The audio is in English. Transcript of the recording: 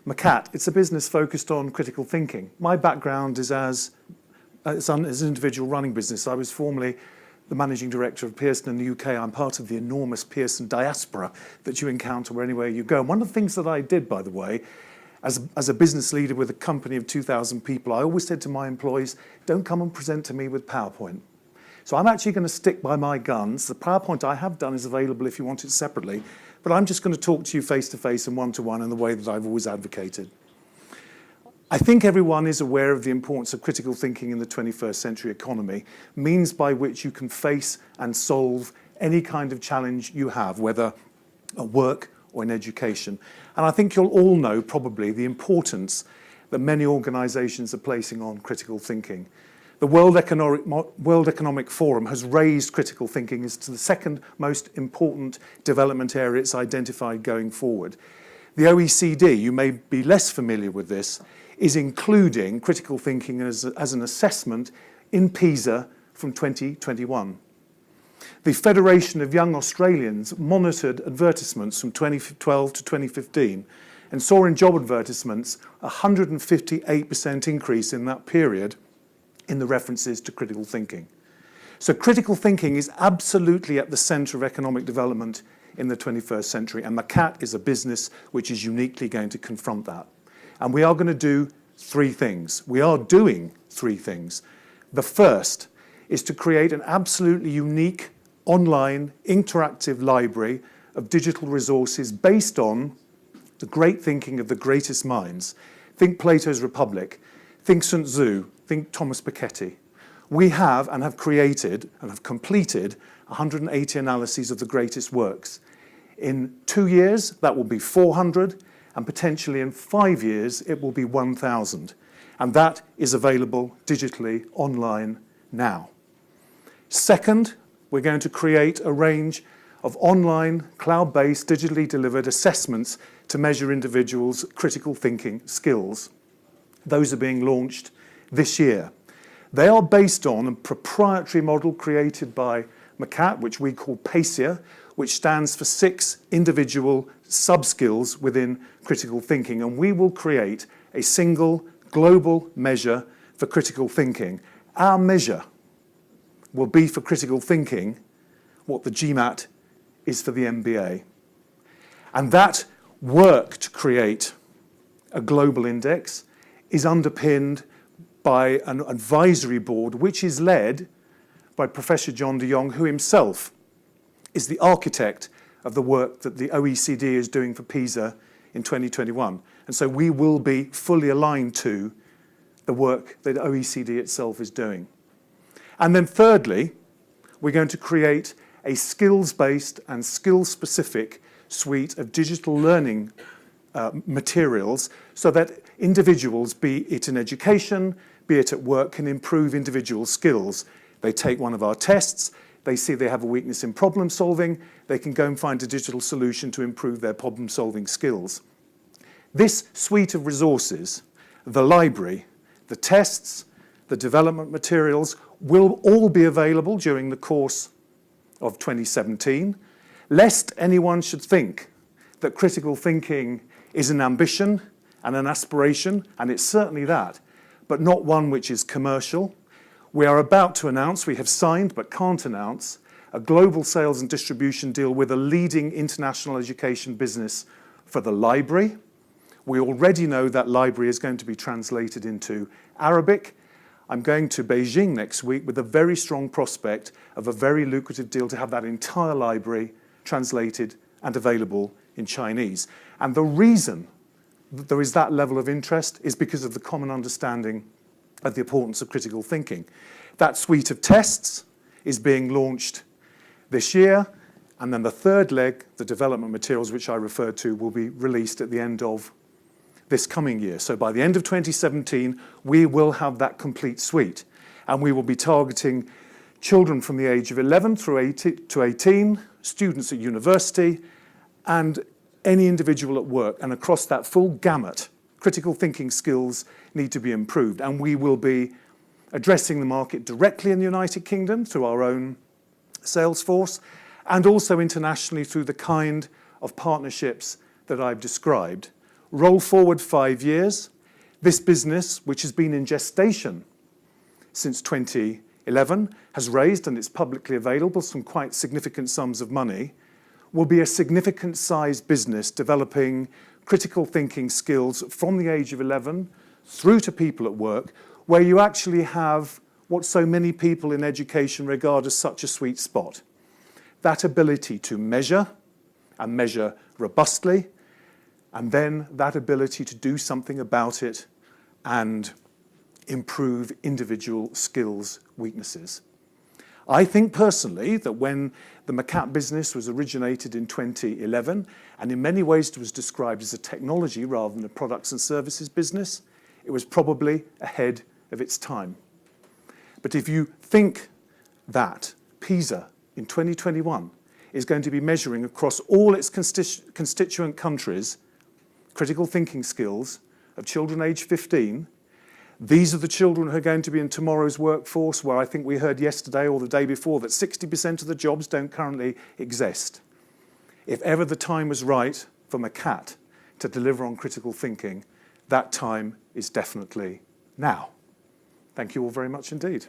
Macat, it's a business focused on critical thinking. My background is as an individual running business. I was formerly the managing director of Pearson in the UK. I'm part of the enormous Pearson diaspora that you encounter anywhere you go. And one of the things that I did, by the way, as a business leader with a company of 2,000 people, I always said to my employees, don't come and present to me with PowerPoint. So I'm actually going to stick by my guns. The PowerPoint I have done is available if you want it separately, but I'm just going to talk to you face-to-face and one-to-one in the way that I've always advocated. I think everyone is aware of the importance of critical thinking in the 21st century economy, means by which you can face and solve any kind of challenge you have, whether at work or in education. And I think you'll all know probably the importance that many organisations are placing on critical thinking. The World Economic Forum has raised critical thinking as to the second most important development area it's identified going forward. The OECD, you may be less familiar with this, is including critical thinking as an assessment in PISA from 2021. The Federation of Young Australians monitored advertisements from 2012 to 2015 and saw in job advertisements a 158% increase in that period in the references to critical thinking. So critical thinking is absolutely at the centre of economic development in the 21st century, and Macat is a business which is uniquely going to confront that. And we are going to do three things. We are doing three things. The first is to create an absolutely unique online interactive library of digital resources based on the great thinking of the greatest minds. Think Plato's Republic, think Sun Tzu, think Thomas Piketty. We have and have created and have completed 180 analyses of the greatest works. In 2 years, that will be 400, and potentially in 5 years, it will be 1,000. And that is available digitally online now. Second, we're going to create a range of online, cloud-based, digitally delivered assessments to measure individuals' critical thinking skills. Those are being launched this year. They are based on a proprietary model created by Macat, which we call PACER, which stands for 6 individual sub-skills within critical thinking. And we will create a single global measure for critical thinking. Our measure will be for critical thinking what the GMAT is for the MBA. And that work to create a global index is underpinned by an advisory board which is led by Professor John de Jong, who himself is the architect of the work that the OECD is doing for PISA in 2021. And so we will be fully aligned to the work that OECD itself is doing. And then thirdly, we're going to create a skills-based and skill-specific suite of digital learning materials so that individuals, be it in education, be it at work, can improve individual skills. They take one of our tests, they see they have a weakness in problem solving, they can go and find a digital solution to improve their problem solving skills. This suite of resources, the library, the tests, the development materials, will all be available during the course of 2017, lest anyone should think that critical thinking is an ambition and an aspiration, and it's certainly that, but not one which is commercial. We are about to announce, we have signed but can't announce, a global sales and distribution deal with a leading international education business for the library. We already know that library is going to be translated into Arabic. I'm going to Beijing next week with a very strong prospect of a very lucrative deal to have that entire library translated and available in Chinese. And the reason that there is that level of interest is because of the common understanding of the importance of critical thinking. That suite of tests is being launched this year, and then the third leg, the development materials which I referred to, will be released at the end of this coming year. So by the end of 2017, we will have that complete suite, and we will be targeting children from the age of 11 through to 18, students at university, and any individual at work. And across that full gamut, critical thinking skills need to be improved. And we will be addressing the market directly in the United Kingdom through our own sales force, and also internationally through the kind of partnerships that I've described. Roll forward 5 years, this business, which has been in gestation since 2011, has raised, and it's publicly available, some quite significant sums of money, will be a significant sized business developing critical thinking skills from the age of 11 through to people at work, where you actually have what so many people in education regard as such a sweet spot. That ability to measure, and measure robustly, and then that ability to do something about it and improve individual skills, weaknesses. I think personally that when the Macat business was originated in 2011, and in many ways it was described as a technology rather than a products and services business, it was probably ahead of its time. But if you think that PISA in 2021 is going to be measuring across all its constituent countries critical thinking skills of children aged 15, these are the children who are going to be in tomorrow's workforce, where I think we heard yesterday or the day before that 60% of the jobs don't currently exist. If ever the time was right for Macat to deliver on critical thinking, that time is definitely now. Thank you all very much indeed.